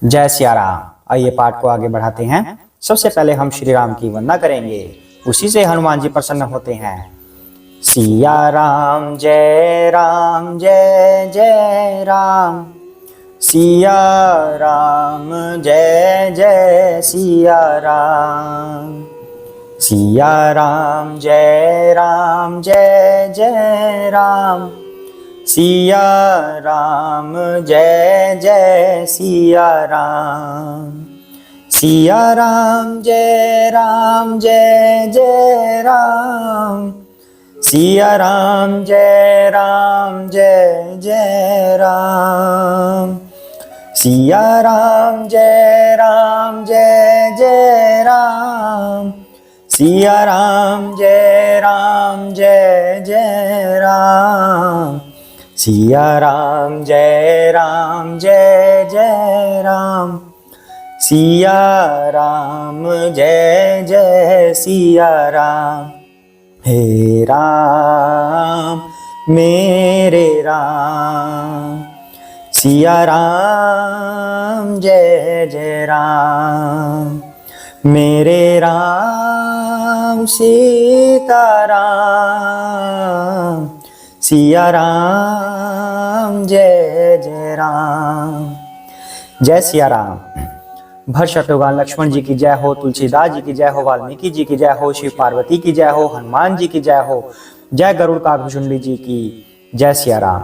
जय सिया राम। आइए पाठ को आगे बढ़ाते हैं। सबसे पहले हम श्री राम की वंदना करेंगे, उसी से हनुमान जी प्रसन्न होते हैं। सिया राम जय जय राम, सिया राम जय जय सिया राम, सिया राम जय जय राम, सिया राम जय जय सिया राम, सिया राम जय जय राम, सिया राम जय जय राम, सिया राम जय जय राम, सिया राम जय जय राम, सिया राम जय जय राम, सिया राम जय जय सिया राम। हे राम मेरे राम, सिया राम जय जय राम, मेरे राम सीता राम, सिया राम जय जय राम। जय सिया राम। भर शत्रुघ्न लक्ष्मण जी की जय हो, तुलसीदास जी की जय हो, वाल्मीकि जी की जय हो, शिव पार्वती की जय हो, हनुमान जी की जय हो, जय गरुड़ काकभुजंडी जी की जय सिया राम।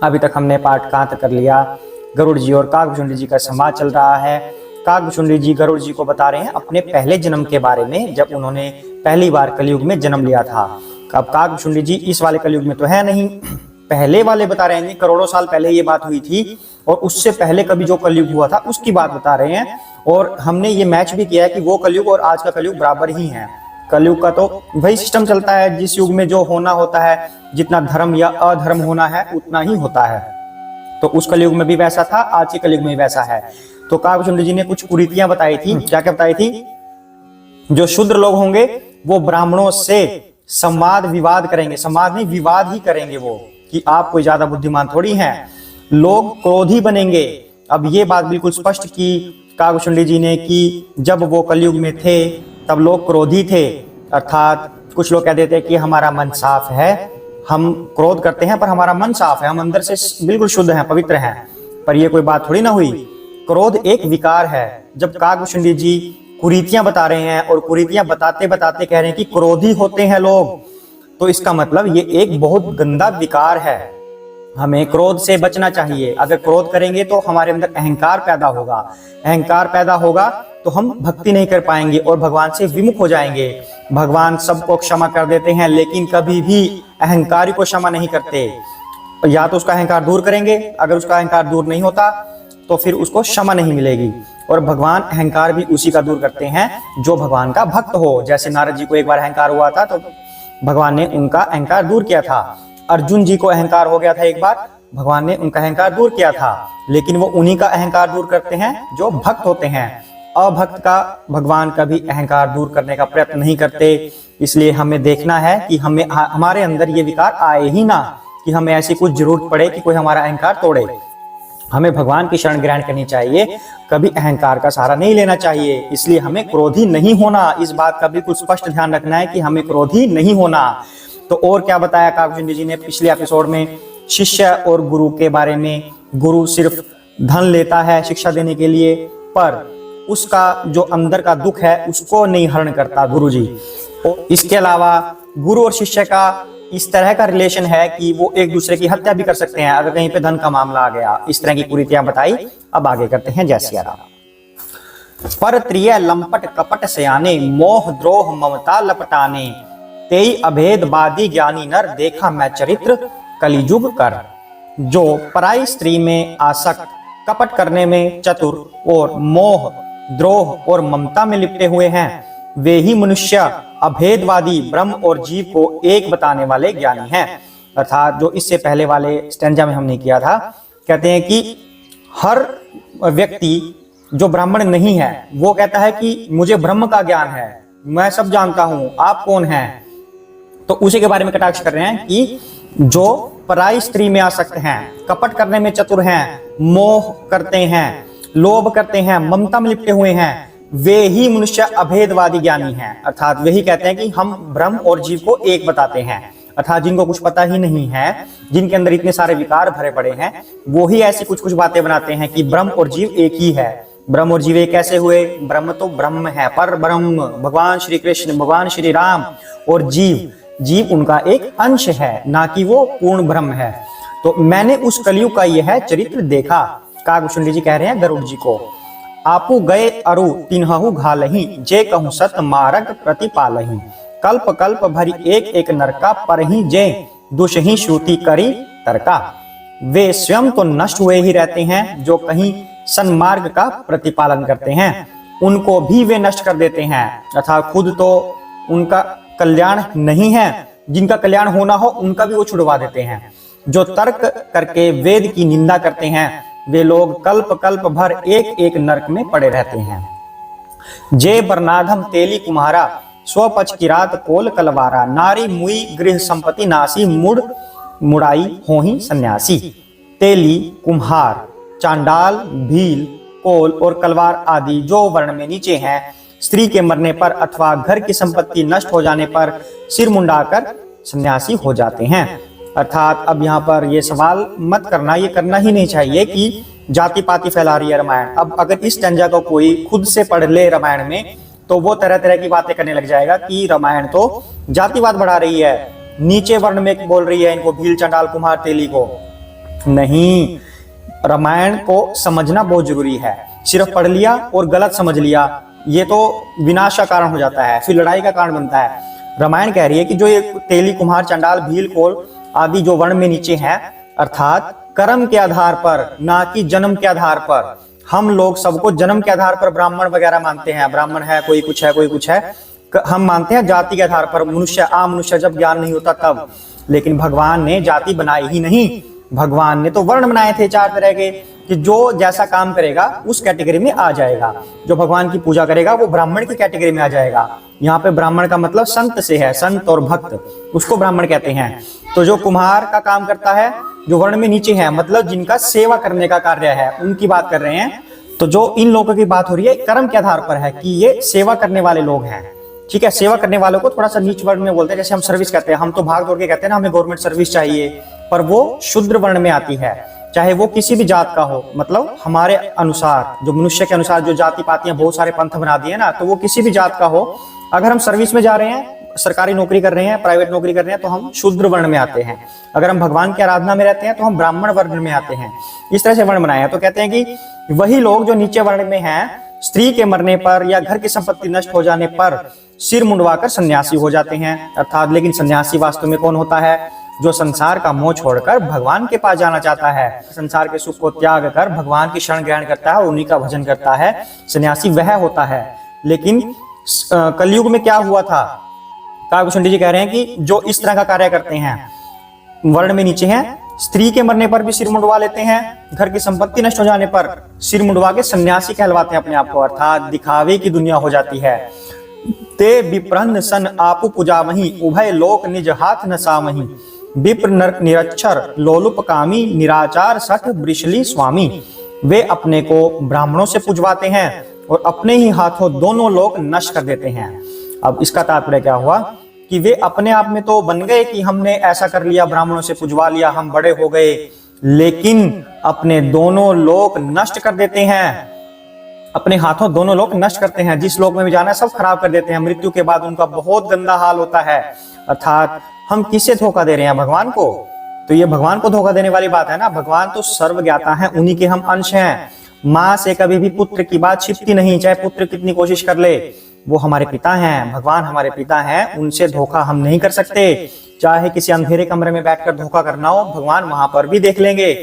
अभी तक हमने पाठ कहाँ तक कर लिया? गरुड़ जी और काकभुजंडी जी का संवाद चल रहा है। काकभुजंडी जी गरुड़ जी को बता रहे हैं अपने पहले जन्म के बारे में, जब उन्होंने पहली बार कलयुग में जन्म लिया था। अब काकभुजंडी जी इस वाले कलयुग में तो है नहीं, पहले वाले बता रहे हैं, करोड़ों साल पहले ये बात हुई थी और उससे पहले कभी जो कलयुग हुआ था उसकी बात बता रहे हैं। और हमने ये मैच भी किया है कि वो कलयुग और आज का कलयुग बराबर ही है। कलयुग का तो वही सिस्टम चलता है, जिस युग में जो होना होता है, जितना धर्म या अधर्म होना है उतना ही होता है। तो उस कलयुग में भी वैसा था, आज के कलयुग में भी वैसा है। तो काकभुजंडी जी ने कुछ कुरीतियां बताई थी। क्या क्या बताई थी? जो शूद्र लोग होंगे वो ब्राह्मणों से संवाद विवाद करेंगे, संवाद नहीं विवाद ही करेंगे, वो कि आप कोई ज्यादा बुद्धिमान थोड़ी हैं। लोग क्रोधी बनेंगे। अब ये बात बिल्कुल स्पष्ट की काकभुजंडी जी ने कि जब वो कलयुग में थे तब लोग क्रोधी थे, अर्थात कुछ लोग कह देते कि हमारा मन साफ है, हम क्रोध करते हैं पर हमारा मन साफ है, हम अंदर से बिल्कुल शुद्ध हैं, पवित्र हैं। पर ये कोई बात थोड़ी ना हुई। क्रोध एक विकार है। जब काकभुजंडी जी कुरीतियां बता रहे हैं और कुरीतियां बताते बताते कह रहे हैं कि क्रोधी होते हैं लोग, तो इसका मतलब ये एक बहुत गंदा विकार है। हमें क्रोध से बचना चाहिए। अगर क्रोध करेंगे तो हमारे अंदर अहंकार पैदा होगा, अहंकार पैदा होगा तो हम भक्ति नहीं कर पाएंगे और भगवान से विमुख हो जाएंगे। भगवान सबको क्षमा कर देते हैं लेकिन कभी भी अहंकारी को क्षमा नहीं करते। या तो उसका अहंकार दूर करेंगे, अगर उसका अहंकार दूर नहीं होता तो फिर उसको क्षमा नहीं मिलेगी। और भगवान अहंकार भी उसी का दूर करते हैं जो भगवान का भक्त हो। जैसे नारद जी को एक बार अहंकार हुआ था तो भगवान ने उनका अहंकार दूर किया था। अर्जुन जी को अहंकार हो गया था एक बार, भगवान ने उनका अहंकार दूर किया था। लेकिन वो उन्हीं का अहंकार दूर करते हैं जो भक्त होते हैं। अभक्त का भगवान कभी अहंकार दूर करने का प्रयत्न नहीं करते। इसलिए हमें देखना है कि हमारे अंदर ये विकार आए ही ना, कि हमें ऐसी कुछ जरूरत पड़े कि कोई हमारा अहंकार तोड़े। हमें भगवान की शरण ग्रहण करनी चाहिए, कभी अहंकार का सहारा नहीं लेना चाहिए। इसलिए हमें क्रोधी नहीं होना, इस बात का बिल्कुल स्पष्ट ध्यान रखना है कि हमें क्रोधी नहीं होना। तो और क्या बताया काकभुजंडी जी ने पिछले एपिसोड में? शिष्य और गुरु के बारे में। गुरु सिर्फ धन लेता है शिक्षा देने के लिए, पर उसका जो अंदर का दुख है उसको नहीं हरण करता गुरु जी। और इसके अलावा गुरु और शिष्य का इस तरह का रिलेशन है कि वो एक दूसरे की हत्या भी कर सकते हैं अगर कहीं पे धन का मामला आ गया। इस तरह की कुरीतियां बताई। अब आगे करते हैं। जय सिया राम। पर त्रिय लंपट कपट सयाने, मोह द्रोह ममता लपटाने, तेई अभेद बादी ज्ञानी नर, देखा मैं चरित्र कलिजुग कर। जो पराई स्त्री में आसक्त, कपट करने में चतुर और मोह द्रोह और ममता में लिपटे हुए हैं, वे ही मनुष्य अभेदवादी ब्रह्म और जीव को एक बताने वाले ज्ञानी हैं। अर्थात जो इससे पहले वाले स्टैंजा में हमने किया था, कहते हैं कि हर व्यक्ति जो ब्राह्मण नहीं है वो कहता है कि मुझे ब्रह्म का ज्ञान है, मैं सब जानता हूं, आप कौन हैं? तो उसी के बारे में कटाक्ष कर रहे हैं कि जो पराई स्त्री में आसक्त हैं, कपट करने में चतुर हैं, मोह करते हैं, लोभ करते हैं, ममता में लिपटे हुए हैं, वे ही मनुष्य अभेदवादी ज्ञानी हैं। अर्थात वे ही कहते हैं कि हम ब्रह्म और जीव को एक बताते हैं। अर्थात जिनको कुछ पता ही नहीं है, जिनके अंदर इतने सारे विकार भरे पड़े हैं, वो ही ऐसी कुछ कुछ बातें बनाते हैं कि ब्रह्म और जीव एक ही है। ब्रह्म और जीव एक कैसे हुए? ब्रह्म तो ब्रह्म है, पर ब्रह्म भगवान श्री कृष्ण, भगवान श्री राम, और जीव उनका एक अंश है, ना कि वो पूर्ण ब्रह्म है। तो मैंने उस कलयुग का यह चरित्र देखा। काकभूषण जी कह रहे हैं गरुड़ जी को, आपू गए अरु तिन्हु घालही, जे कहूं सत मार्ग प्रतिपालही। कल्प कल्प भरी एक एक नरका, पर ही जे दुषही श्रुति करी तर्का। वे स्वयं तो नष्ट हुए ही रहते हैं, जो कहीं सन्मार्ग का प्रतिपालन करते हैं उनको भी वे नष्ट कर देते हैं। अर्थात खुद तो उनका कल्याण नहीं है, जिनका कल्याण होना हो उनका भी वो छुड़वा देते हैं। जो तर्क करके वेद की निंदा करते हैं, वे लोग कल्प कल्प भर एक एक नरक में पड़े रहते हैं। जे बरनाधम तेली कुम्हारा, स्वपच किरात कोल कलवारा। नारी मुई गृह संपत्ति नासी, मुड़ मुड़ाई होही सन्यासी। तेली, कुम्हार, चांडाल, भील, कोल और कलवार आदि जो वर्ण में नीचे हैं, स्त्री के मरने पर अथवा घर की संपत्ति नष्ट हो जाने पर सिर मुंडाकर सन्यासी हो जाते हैं। अर्थात अब यहाँ पर ये सवाल मत करना, ये करना ही नहीं चाहिए कि जाति पाति फैला रही है रामायण। अब अगर इस स्टैंजा को कोई खुद से पढ़ ले रामायण में, तो वो तरह तरह की बातें करने लग जाएगा कि रामायण तो जातिवाद बढ़ा रही है, नीचे वर्ण में बोल रही है इनको, भील, चंडाल, कुम्हार, तेली को। नहीं, रामायण को समझना बहुत जरूरी है। सिर्फ पढ़ लिया और गलत समझ लिया, ये तो विनाश का कारण हो जाता है, फिर लड़ाई का कारण बनता है। रामायण कह रही है कि जो ये तेली, कुम्हार, चंडाल, भील, कोल आदि जो वर्ण में नीचे हैं, अर्थात कर्म के आधार पर, ना कि जन्म के आधार पर। हम लोग सबको जन्म के आधार पर ब्राह्मण वगैरह मानते हैं, ब्राह्मण है, कोई कुछ है, कोई कुछ है, हम मानते हैं जाति के आधार पर, मनुष्य आम मनुष्य जब ज्ञान नहीं होता तब। लेकिन भगवान ने जाति बनाई ही नहीं, भगवान ने तो वर्ण बनाए थे 4 तरह के, कि जो जैसा काम करेगा उस कैटेगरी में आ जाएगा। जो भगवान की पूजा करेगा वो ब्राह्मण की कैटेगरी में आ जाएगा। यहाँ पे ब्राह्मण का मतलब संत से है, संत और भक्त, उसको ब्राह्मण कहते हैं। तो जो कुम्हार का काम करता है, जो वर्ण में नीचे है, मतलब जिनका सेवा करने का कार्य है, उनकी बात कर रहे हैं। तो जो इन लोगों की बात हो रही है कर्म के आधार पर है कि ये सेवा करने वाले लोग हैं। ठीक है, सेवा करने वालों को थोड़ा सा नीच वर्ण में बोलते हैं, जैसे हम सर्विस कहते हैं, हम तो भाग दौड़ के कहते हैं ना हमें गवर्नमेंट सर्विस चाहिए, पर वो शूद्र वर्ण में आती है, चाहे वो किसी भी जात का हो। मतलब हमारे अनुसार, जो मनुष्य के अनुसार जो जाति पातियां बहुत सारे पंथ बना दिए ना, तो वो किसी भी जात का हो, अगर हम सर्विस में जा रहे हैं, सरकारी नौकरी कर रहे हैं, प्राइवेट नौकरी कर रहे हैं, तो हम शूद्र वर्ण में आते हैं। अगर हम भगवान की आराधना में रहते हैं तो हम ब्राह्मण वर्ण में आते हैं। इस तरह से वर्ण बनाए हैं। तो कहते हैं कि वही लोग जो नीचे वर्ण में हैं, स्त्री के मरने पर या घर की संपत्ति नष्ट हो जाने पर सिर मुंडवाकर सन्यासी हो जाते हैं। अर्थात लेकिन सन्यासी वास्तव में कौन होता है? जो संसार का मोह छोड़कर भगवान के पास जाना चाहता है, संसार के सुख को त्याग कर भगवान की शरण ग्रहण करता है और उन्हीं का भजन करता है, सन्यासी वह होता है। लेकिन कलयुग में क्या हुआ था? काकभूषण जी कह रहे हैं कि जो इस तरह का कार्य करते हैं, वर्ण में नीचे हैं, स्त्री के मरने पर भी सिर मुंडवा लेते हैं, घर की संपत्ति नष्ट हो जाने पर सिर मुंडवा के सन्यासी कहलवाते हैं अपने आप को। अर्थात दिखावे की दुनिया हो जाती है। ते विप्रन्न सन आपु पुजावहीं, उभय लोक निज हाथ न सामहीं। विप्र नरक निरक्षर लोलुप कामी, निराचार सठ वृषली स्वामी। वे अपने को ब्राह्मणों से पुजवाते हैं और अपने ही हाथों दोनों लोक नष्ट कर देते हैं। अब इसका तात्पर्य क्या हुआ कि वे अपने आप में तो बन गए कि हमने ऐसा कर लिया, ब्राह्मणों से पुजवा लिया, हम बड़े हो गए, लेकिन अपने दोनों लोक नष्ट कर देते हैं। अपने हाथों दोनों लोक नष्ट करते हैं। जिस लोक में भी जाना है सब खराब कर देते हैं। मृत्यु के बाद उनका बहुत गंदा हाल होता है। अर्थात हम किसे धोखा दे रहे हैं? भगवान को। तो ये भगवान को धोखा देने वाली बात है ना। भगवान तो सर्वज्ञाता है, उन्हीं के हम अंश हैं। माँ से कभी भी पुत्र की बात छिपती नहीं, चाहे पुत्र कितनी कोशिश कर ले। वो हमारे पिता हैं, भगवान हमारे पिता हैं, उनसे धोखा हम नहीं कर सकते। चाहे किसी अंधेरे कमरे में बैठकर धोखा करना हो, भगवान वहां पर भी देख लेंगे।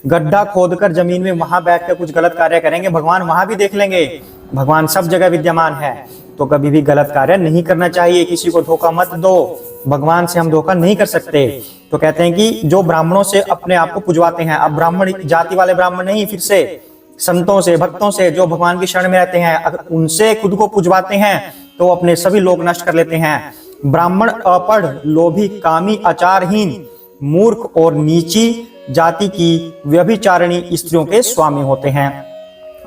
गड्ढा खोदकर जमीन में वहां बैठकर कुछ गलत कार्य करेंगे, भगवान वहां भी देख लेंगे। भगवान सब जगह विद्यमान है। तो कभी भी गलत कार्य नहीं करना चाहिए, किसी को धोखा मत दो। भगवान से हम धोखा नहीं कर सकते। तो कहते हैं कि जो ब्राह्मणों से अपने आप को पुजवाते हैं, अब ब्राह्मण जाति वाले ब्राह्मण नहीं, फिर से संतों से, भक्तों से, जो भगवान की शरण में रहते हैं, अगर उनसे खुद को पुजवाते हैं तो अपने सभी लोग नष्ट कर लेते हैं। ब्राह्मण अपढ़, लोभी, कामी, आचारहीन, मूर्ख और नीची जाति की व्यभिचारिणी स्त्रियों के स्वामी होते हैं।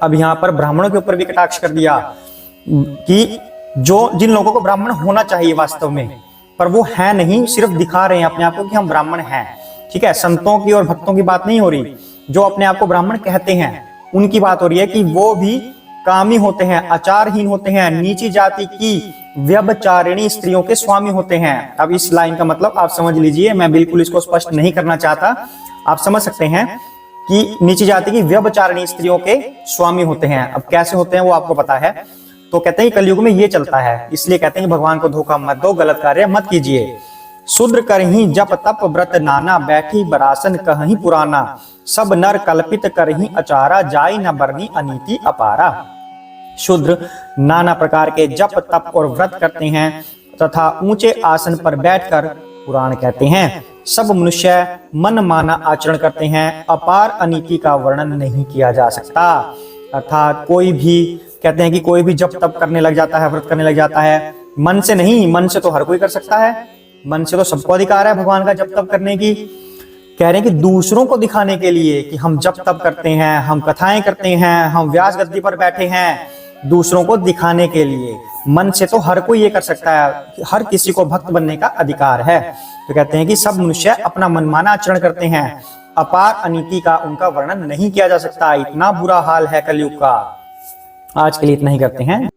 अब यहाँ पर ब्राह्मणों के ऊपर भी कटाक्ष कर दिया कि जो जिन लोगों को ब्राह्मण होना चाहिए वास्तव में, पर वो है नहीं, सिर्फ दिखा रहे हैं अपने आप को कि हम ब्राह्मण हैं। ठीक है, संतों की और भक्तों की बात नहीं हो रही, जो अपने आप को ब्राह्मण कहते हैं उनकी बात हो रही है कि वो भी कामी होते हैं, आचारहीन होते हैं, नीची जाति की व्यभिचारिणी स्त्रियों के स्वामी होते हैं। अब इस लाइन का मतलब आप समझ लीजिए, मैं बिल्कुल इसको स्पष्ट नहीं करना चाहता, आप समझ सकते हैं कि नीची जाति की व्यभिचारिणी स्त्रियों के स्वामी होते हैं। अब कैसे होते हैं वो आपको पता है। तो कहते हैं कलयुग में ये चलता है, इसलिए कहते हैं भगवान को धोखा मत दो, गलत कार्य मत कीजिए। शूद्र करही जप तप व्रत नाना, बैठी बरासन कहीं पुराना, सब नर कल्पित करही अचारा, जाई न बरनी अनीति अपारा। शूद्र नाना प्रकार के जप तप और व्रत करते हैं तथा ऊंचे आसन पर बैठकर पुराण कहते हैं। सब मनुष्य मन माना आचरण करते हैं, अपार अनीति का वर्णन नहीं किया जा सकता। अर्थात कोई भी कहते हैं कि कोई भी जप तप करने लग जाता है, व्रत करने लग जाता है, मन से नहीं, मन से तो हर कोई कर सकता है, मन से तो सबको अधिकार है भगवान का जप तप करने की। कह रहे हैं कि दूसरों को दिखाने के लिए कि हम जप तप करते हैं, हम कथाएं करते हैं, हम व्यास गद्दी पर बैठे हैं, दूसरों को दिखाने के लिए। मन से तो हर कोई ये कर सकता है, हर किसी को भक्त बनने का अधिकार है। तो कहते हैं कि सब मनुष्य अपना मनमाना आचरण करते हैं, अपार अनीति का उनका वर्णन नहीं किया जा सकता। इतना बुरा हाल है कलयुग का। आज के लिए इतना ही करते हैं।